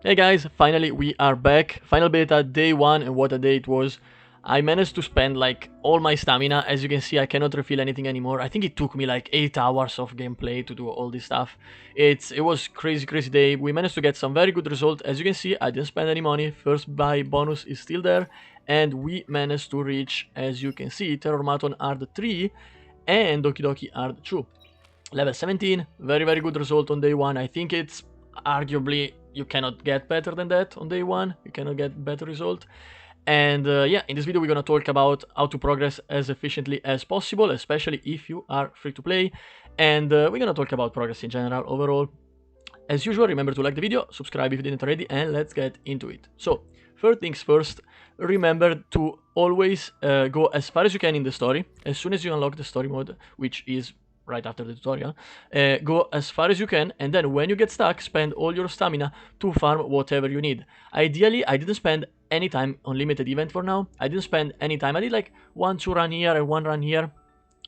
Hey guys, finally we are back. Final beta, day 1, and what a day it was. I managed to spend like all my stamina. As you can see, I cannot refill anything anymore. I think it took me like 8 hours of gameplay to do all this stuff. It was crazy day. We managed to get some very good result. As you can see, I didn't spend any money. First buy bonus is still there. And we managed to reach, as you can see, Terrormaton Ard 3 and DokiDoki Ard 2. Level 17, very good result on day 1. I think it's arguably you cannot get better than that on day 1. You cannot get better result. And yeah, in this video we're gonna talk about how to progress as efficiently as possible, especially if you are free to play. And we're gonna talk about progress in general overall. As usual, remember to like the video, subscribe if you didn't already, and let's get into it. So, first things first, remember to always go as far as you can in the story. As soon as you unlock the story mode, which is right after the tutorial, go as far as you can, and then when you get stuck, spend all your stamina to farm whatever you need. Ideally, I didn't spend any time on limited event for now. I didn't spend any time. I did like 1-2 run here and 1 run here,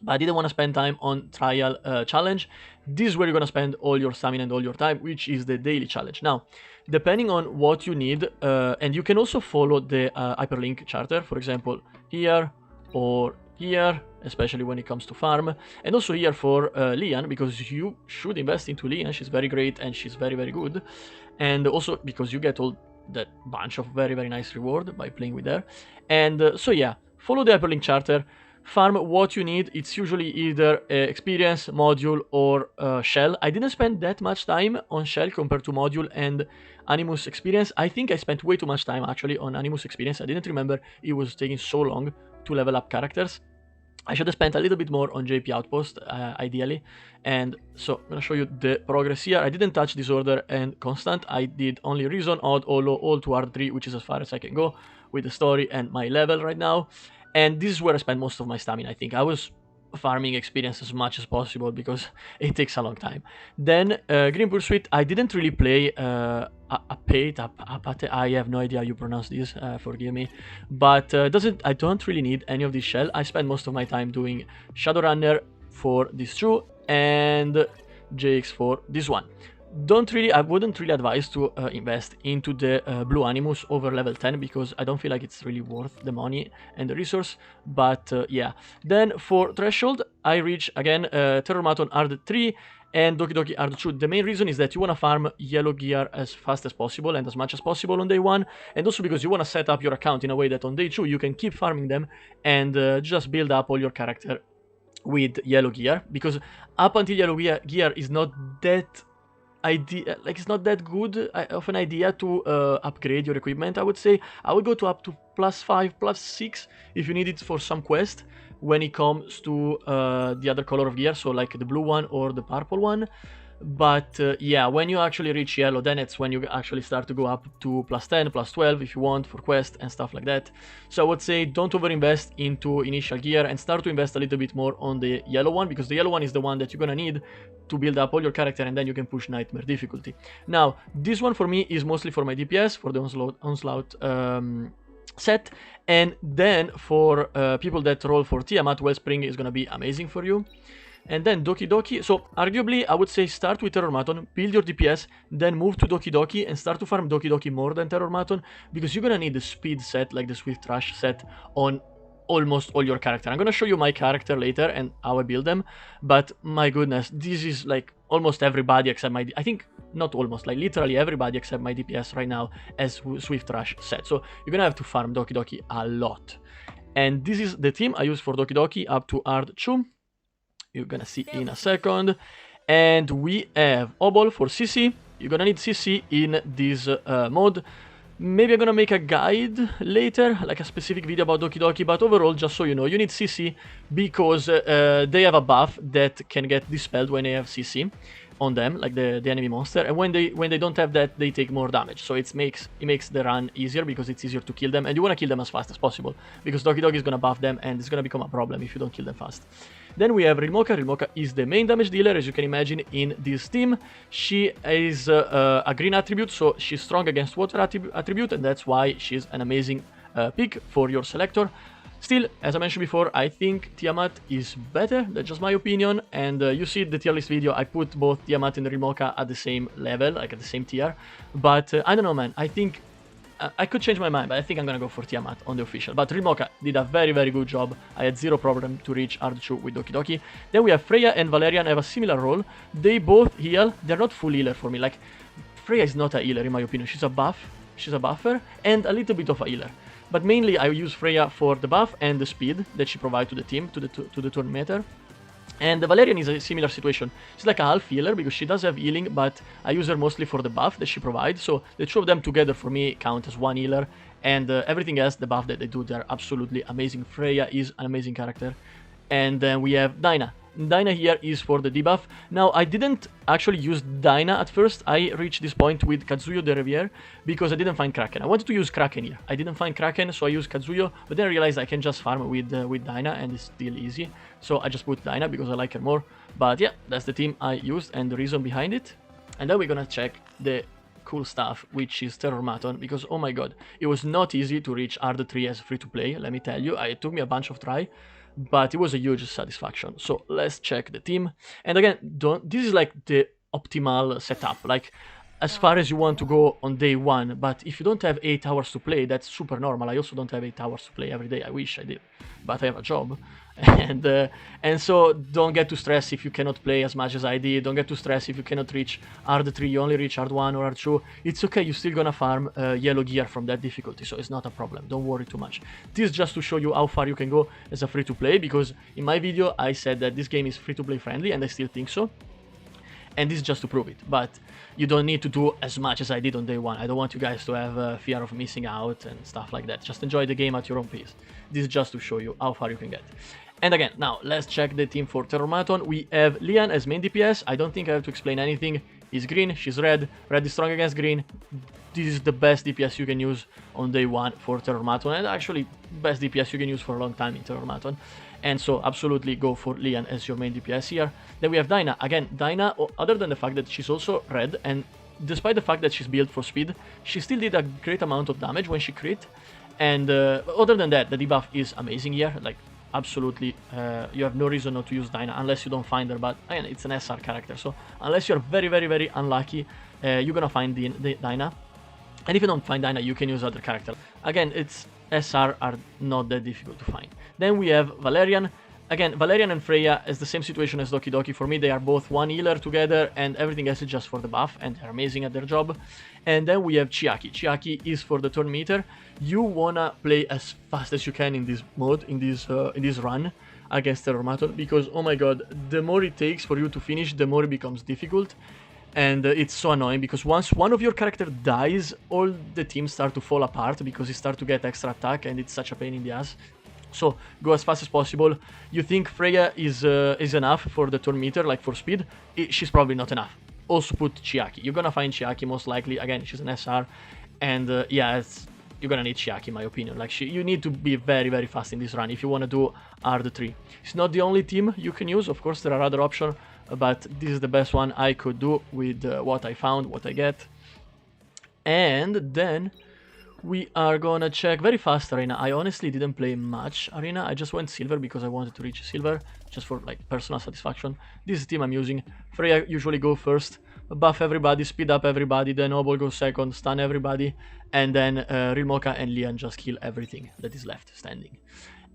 but I didn't want to spend time on trial challenge. This is where you're going to spend all your stamina and all your time, which is the daily challenge. Now, depending on what you need, and you can also follow the hyperlink charter, for example, here or here, especially when it comes to farm, and also here for Lian, because you should invest into Lian. She's very great and she's very good, and also because you get all that bunch of very nice reward by playing with her. And so yeah, follow the hyperlink charter, farm what you need. It's usually either experience, module, or shell. I didn't spend that much time on shell compared to module and Animus experience. I think I spent way too much time actually on Animus experience. I didn't remember it was taking so long to level up characters. I should have spent a little bit more on JP Outpost, ideally. And so I'm gonna show you the progress here. I didn't touch Disorder and Constant. I did only Reason, Odd, Olo, all to R3, which is as far as I can go with the story and my level right now. And this is where I spend most of my stamina, I think. I was farming experience as much as possible because it takes a long time. Then Green Pursuit, I didn't really play Apate, I have no idea how you pronounce this, forgive me. But I don't really need any of this shell. I spend most of my time doing Shadowrunner for this two and JX for this one. I wouldn't really advise to invest into the blue Animus over level 10 because I don't feel like it's really worth the money and the resource, but yeah. Then for Threshold, I reach again Terrormaton Ard 3 and DokiDoki Ard 2. The main reason is that you want to farm yellow gear as fast as possible and as much as possible on day 1, and also because you want to set up your account in a way that on day 2 you can keep farming them and just build up all your character with yellow gear, because up until yellow gear is not that it's not that good of an idea to upgrade your equipment. I would say I would go to up to +5, +6 if you need it for some quest when it comes to the other color of gear, so like the blue one or the purple one. But yeah, when you actually reach yellow, then it's when you actually start to go up to +10, +12 if you want for quest and stuff like that. So I would say don't overinvest into initial gear and start to invest a little bit more on the yellow one, because the yellow one is the one that you're gonna need to build up all your character, and then you can push Nightmare difficulty. Now, this one for me is mostly for my DPS, for the Onslaught set, and then for people that roll for Tiamat, Wellspring is gonna be amazing for you. And then DokiDoki, so arguably I would say start with Terrormaton, build your DPS, then move to DokiDoki and start to farm DokiDoki more than Terrormaton, because you're gonna need the speed set, like the Swift Rush set, on almost all your character. I'm gonna show you my character later and how I build them, but my goodness, this is like almost everybody except my, I think not almost, like literally everybody except my DPS right now as Swift Rush set. So you're gonna have to farm DokiDoki a lot. And this is the team I use for DokiDoki up to Ard 2. You're gonna see in a second. And we have Obol for CC. You're gonna need CC in this mode. Maybe I'm gonna make a guide later, like a specific video about DokiDoki, but overall, just so you know, you need CC because they have a buff that can get dispelled when they have CC on them, like the enemy monster, and when they don't have that, they take more damage. So it makes the run easier because it's easier to kill them, and you want to kill them as fast as possible because DokiDoki is gonna buff them, and it's gonna become a problem if you don't kill them fast. Then we have Rilmoka. Rilmoka is the main damage dealer, as you can imagine, in this team. She is a green attribute, so she's strong against water attribute, and that's why she's an amazing pick for your selector. Still, as I mentioned before, I think Tiamat is better. That's just my opinion. And you see the tier list video, I put both Tiamat and Rilmoka at the same level, like at the same tier. But I don't know, man. I think I could change my mind, but I think I'm gonna go for Tiamat on the official. But Rilmoka did a very, very good job. I had zero problem to reach R2 with DokiDoki. Then we have Freya and Valerian have a similar role. They both heal. They're not full healer for me. Like, Freya is not a healer in my opinion. She's a buff. She's a buffer and a little bit of a healer. But mainly I use Freya for the buff and the speed that she provides to the team, to the Terrormaton. And the Valerian is a similar situation. She's like a half healer because she does have healing, but I use her mostly for the buff that she provides. So the two of them together for me count as one healer. And everything else, the buff that they do, they're absolutely amazing. Freya is an amazing character. And then we have Dinah. Dinah here is for the debuff. Now, I didn't actually use Dinah at first. I reached this point with Kazuyo de Riviere because I didn't find Kraken. I wanted to use Kraken here. I didn't find Kraken, so I used Kazuyo, but then I realized I can just farm with Dinah, and it's still easy. So I just put Dinah because I like her more. But yeah, that's the team I used and the reason behind it. And then we're gonna check the cool stuff, which is Terrormaton, because oh my god, it was not easy to reach R3 as free-to-play, let me tell you. It took me a bunch of try. But it was a huge satisfaction. So let's check the team. And again, this is like the optimal setup. Like, as far as you want to go on day one. But if you don't have 8 hours to play, that's super normal. I also don't have 8 hours to play every day. I wish I did. But I have a job. And so don't get too stressed if you cannot play as much as I did. Don't get too stressed if you cannot reach R3, you only reach R1 or R2. It's okay, you're still gonna farm yellow gear from that difficulty, so it's not a problem. Don't worry too much. This is just to show you how far you can go as a free-to-play, because in my video I said that this game is free-to-play friendly, and I still think so. And this is just to prove it, but you don't need to do as much as I did on day one. I don't want you guys to have fear of missing out and stuff like that. Just enjoy the game at your own pace. This is just to show you how far you can get. And again, now let's check the team for Terrormaton. We have Lian as main DPS. I don't think I have to explain anything. He's green, she's red. Red is strong against green. This is the best DPS you can use on day one for Terrormaton, and actually best DPS you can use for a long time in Terrormaton. And so absolutely go for Lian as your main DPS here. Then we have Dinah. Again, Dinah, other than the fact that she's also red, and despite the fact that she's built for speed, she still did a great amount of damage when she crit. And other than that, the debuff is amazing here. Like, absolutely, you have no reason not to use Dinah unless you don't find her. But again, it's an SR character, so unless you're very, very, very unlucky, you're gonna find the Dinah. And if you don't find Dinah, you can use other characters. Again, SR are not that difficult to find. Then we have Valerian. Again, Valerian and Freya is the same situation as DokiDoki. For me, they are both one healer together, and everything else is just for the buff, and they're amazing at their job. And then we have Chiaki. Chiaki is for the turn meter. You wanna play as fast as you can in this mode, in this run against Terrormaton, because oh my god, the more it takes for you to finish, the more it becomes difficult. And it's so annoying because once one of your character dies, all the teams start to fall apart because you start to get extra attack, and it's such a pain in the ass. So go as fast as possible. You think Freya is enough for the turn meter, like for speed? She's probably not enough. Also put Chiaki. You're gonna find Chiaki most likely. Again, she's an SR, and yeah, you're gonna need Chiaki in my opinion. Like you need to be very, very fast in this run if you wanna do R3. It's not the only team you can use. Of course, there are other options, but this is the best one I could do with what I found, what I get. And then we are gonna check very fast arena. I honestly didn't play much arena. I just went silver because I wanted to reach silver, just for like personal satisfaction. This is the team I'm using. Freya usually go first, buff everybody, speed up everybody, then Obol goes second, stun everybody, and then Rilmoka and Lian just kill everything that is left standing.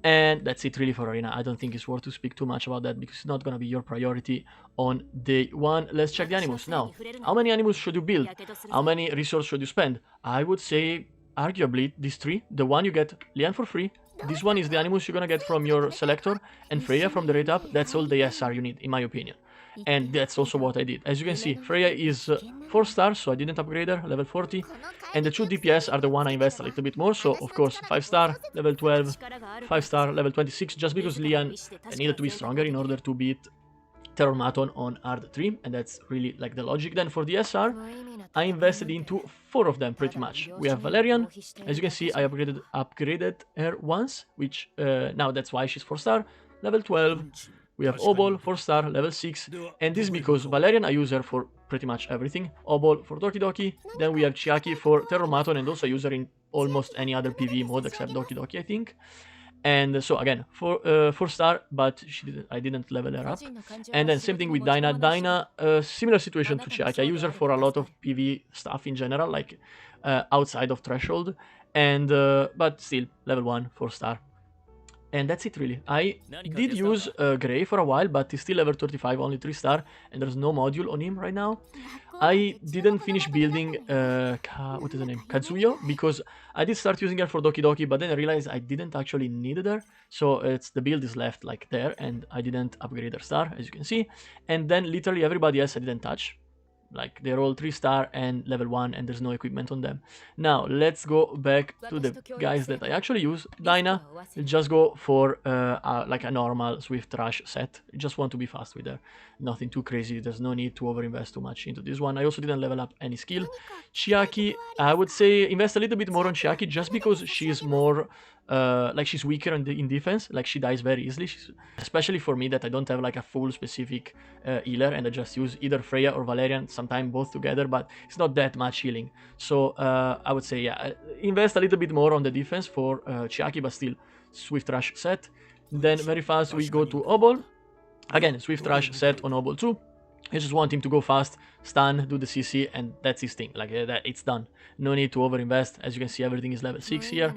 And that's it really for arena. I don't think it's worth to speak too much about that because it's not gonna be your priority on day one. Let's check the Animus. Now, how many Animus should you build? How many resources should you spend? I would say arguably these three. The one you get Lian for free. This one is the Animus you're gonna get from your selector, and Freya from the rate up. That's all the SR you need, in my opinion. And that's also what I did. As you can see, Freya is 4 stars, so I didn't upgrade her, level 40. And the 2 DPS are the one I invest a little bit more, so of course 5 star, level 12, 5 star, level 26, just because Lian needed to be stronger in order to beat Terrormaton on R3, and that's really like the logic. Then for the SR, I invested into 4 of them pretty much. We have Valerian. As you can see, I upgraded her once, which now that's why she's 4 star, level 12. We have Obol, 4 star, level 6, and this is because Valerian I use her for pretty much everything. Obol for DokiDoki, then we have Chiaki for Terrormaton, and also I use her in almost any other PvE mode except DokiDoki, I think. And so again, 4-star, but I didn't level her up. And then same thing with Dinah. Dinah, similar situation to Chiaki. I use her for a lot of PV stuff in general, like outside of threshold. And but still, level 1, 4-star. And that's it really. I did use Grey for a while, but he's still level 35, only 3-star, and there's no module on him right now. I didn't finish building, what is the name? Kazuyo, because I did start using her for DokiDoki, but then I realized I didn't actually need her. So the build is left like there, and I didn't upgrade her star, as you can see. And then literally everybody else I didn't touch. Like they're all 3-star and level 1, and there's no equipment on them. Now let's go back to the guys that I actually use. Dinah, just go for like a normal Swift Rush set. You just want to be fast with her, nothing too crazy. There's no need to overinvest too much into this one. I also didn't level up any skill. Chiaki, I would say invest a little bit more on Chiaki, just because she's more like she's weaker in defense. Like she dies very easily, especially for me that I don't have like a full specific healer, and I just use either Freya or Valerian, sometimes both together, but it's not that much healing. So I would say, yeah, invest a little bit more on the defense for Chiaki, but still Swift Rush set. Then very fast we go to Obol. Again, Swift Rush set on Obol too. I just want him to go fast, stun, do the CC, and that's his thing. Like, it's done. No need to overinvest. As you can see, everything is level 6 here.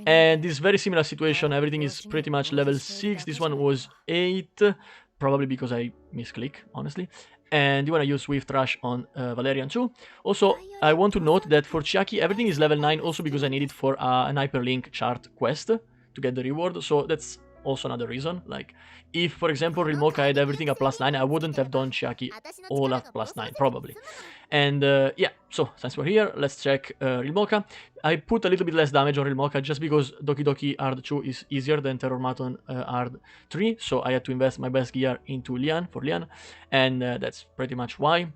And this very similar situation, everything is pretty much level 6. This one was 8, probably because I misclick, honestly. And you want to use Swift Rush on Valerian too. Also, I want to note that for Chiaki, everything is level 9, also because I need it for an hyperlink chart quest to get the reward. So that's also another reason. Like, if for example Rilmoka had everything at +9, I wouldn't have done Chiaki all at +9 probably. And yeah, so since we're here, let's check Rilmoka. I put a little bit less damage on Rilmoka just because DokiDoki Hard 2 is easier than Terrormaton Hard 3, so I had to invest my best gear into Lian, and that's pretty much why.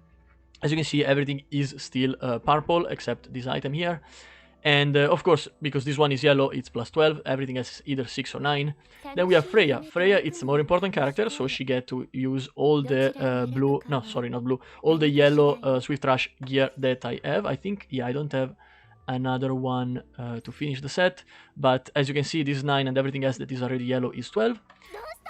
As you can see, everything is still purple except this item here. And of course, because this one is yellow, it's +12, everything else is either 6 or 9. Then we have Freya. Freya, it's the more important character, so she get to use all the blue, no, sorry, not blue, all the yellow Swift Rush gear that I have. I think, yeah, I don't have another one to finish the set, but as you can see, this is 9 and everything else that is already yellow is 12.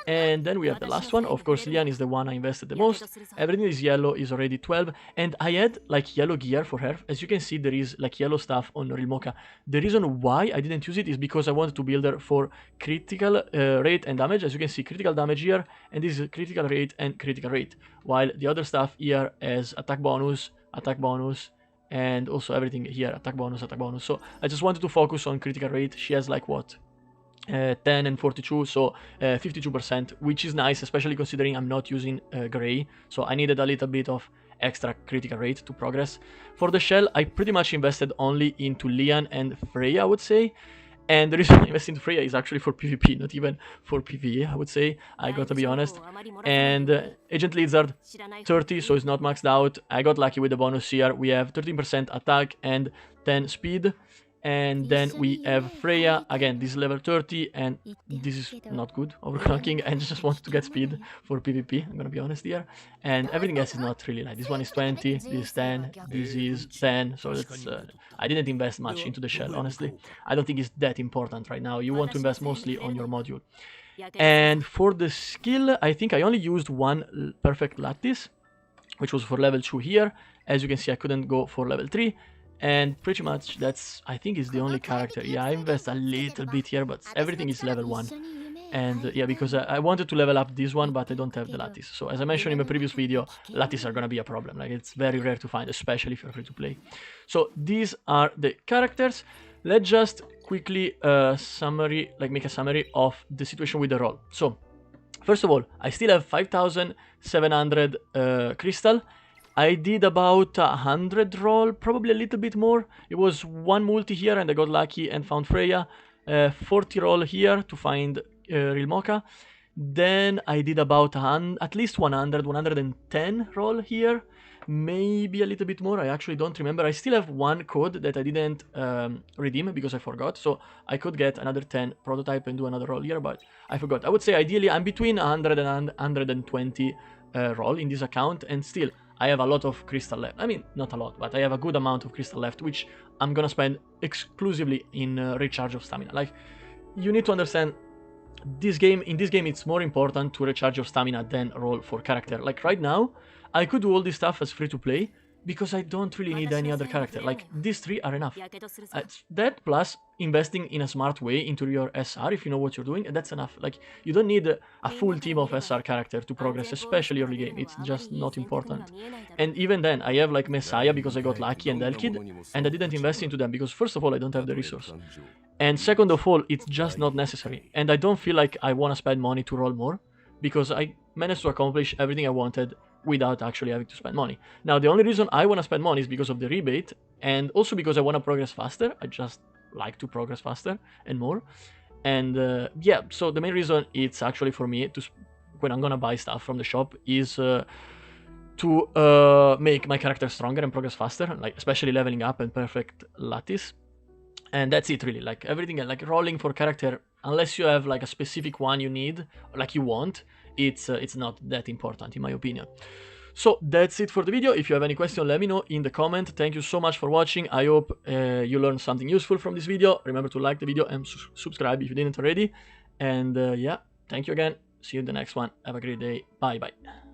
And then we have the last one. Of course, Lian is the one I invested the most. Everything is yellow is already 12. And I had like yellow gear for her. As you can see, there is like yellow stuff on Rilmoka. The reason why I didn't use it is because I wanted to build her for critical rate and damage. As you can see, critical damage here. And this is critical rate and critical rate. While the other stuff here has attack bonus, and also everything here, attack bonus. So I just wanted to focus on critical rate. She has like what? 10 and 42, so 52%, which is nice, especially considering I'm not using Grey, so I needed a little bit of extra critical rate to progress. For the shell, I pretty much invested only into Lian and Freya, I would say, and the reason I invested into Freya is actually for PvP, not even for PvE, I would say, I gotta be honest. And Agent Lizard, 30, so it's not maxed out. I got lucky with the bonus here. We have 13% attack and 10 speed. And then we have Freya, again, this is level 30, and this is not good, overclocking, I just wanted to get speed for PvP, I'm gonna be honest here. And everything else is not really like, this one is 20, this is 10, this is 10, so it's, I didn't invest much into the shell, honestly. I don't think it's that important right now, you want to invest mostly on your module. And for the skill, I think I only used one perfect lattice, which was for level 2 here. As you can see, I couldn't go for level 3. And pretty much that's, I think, is the only character. Yeah, I invest a little bit here, but everything is level 1. And yeah, because I wanted to level up this one, but I don't have the lattice. So as I mentioned in my previous video, lattice are gonna be a problem. Like, it's very rare to find, especially if you're free to play. So these are the characters. Let's just quickly make a summary of the situation with the roll. So first of all, I still have 5,700 crystal. I did about 100 roll, probably a little bit more. It was one multi here and I got lucky and found Freya. 40 roll here to find Rilmoka. Then I did about at least 110 roll here. Maybe a little bit more, I actually don't remember. I still have one code that I didn't redeem because I forgot. So I could get another 10 prototype and do another roll here, but I forgot. I would say ideally I'm between 100 and 120 roll in this account, and still I have a lot of crystal left. I mean, not a lot, but I have a good amount of crystal left, which I'm gonna spend exclusively in recharge of stamina. Like, you need to understand in this game it's more important to recharge your stamina than roll for character. Like right now, I could do all this stuff as free to play because I don't really need any other character. Like these three are enough. That plus investing in a smart way into your SR if you know what you're doing, and that's enough. Like you don't need a full team of SR character to progress, especially early game. It's just not important. And even then, I have like Messiah because I got lucky and Elkid, and I didn't invest into them because first of all I don't have the resource. And second of all, it's just not necessary. And I don't feel like I want to spend money to roll more because I managed to accomplish everything I wanted without actually having to spend money. Now, the only reason I want to spend money is because of the rebate and also because I want to progress faster. I just like to progress faster and more. And yeah, so the main reason it's actually for me to, when I'm going to buy stuff from the shop is to make my character stronger and progress faster, like especially leveling up and perfect lattice. And that's it really, like everything like rolling for character, unless you have like a specific one you need, like you want, it's not that important in my opinion. So that's it for the video. If you have any question, let me know in the comment. Thank you so much for watching. I hope you learned something useful from this video. Remember to like the video and subscribe if you didn't already. And yeah, thank you again. See you in the next one. Have a great day. Bye bye.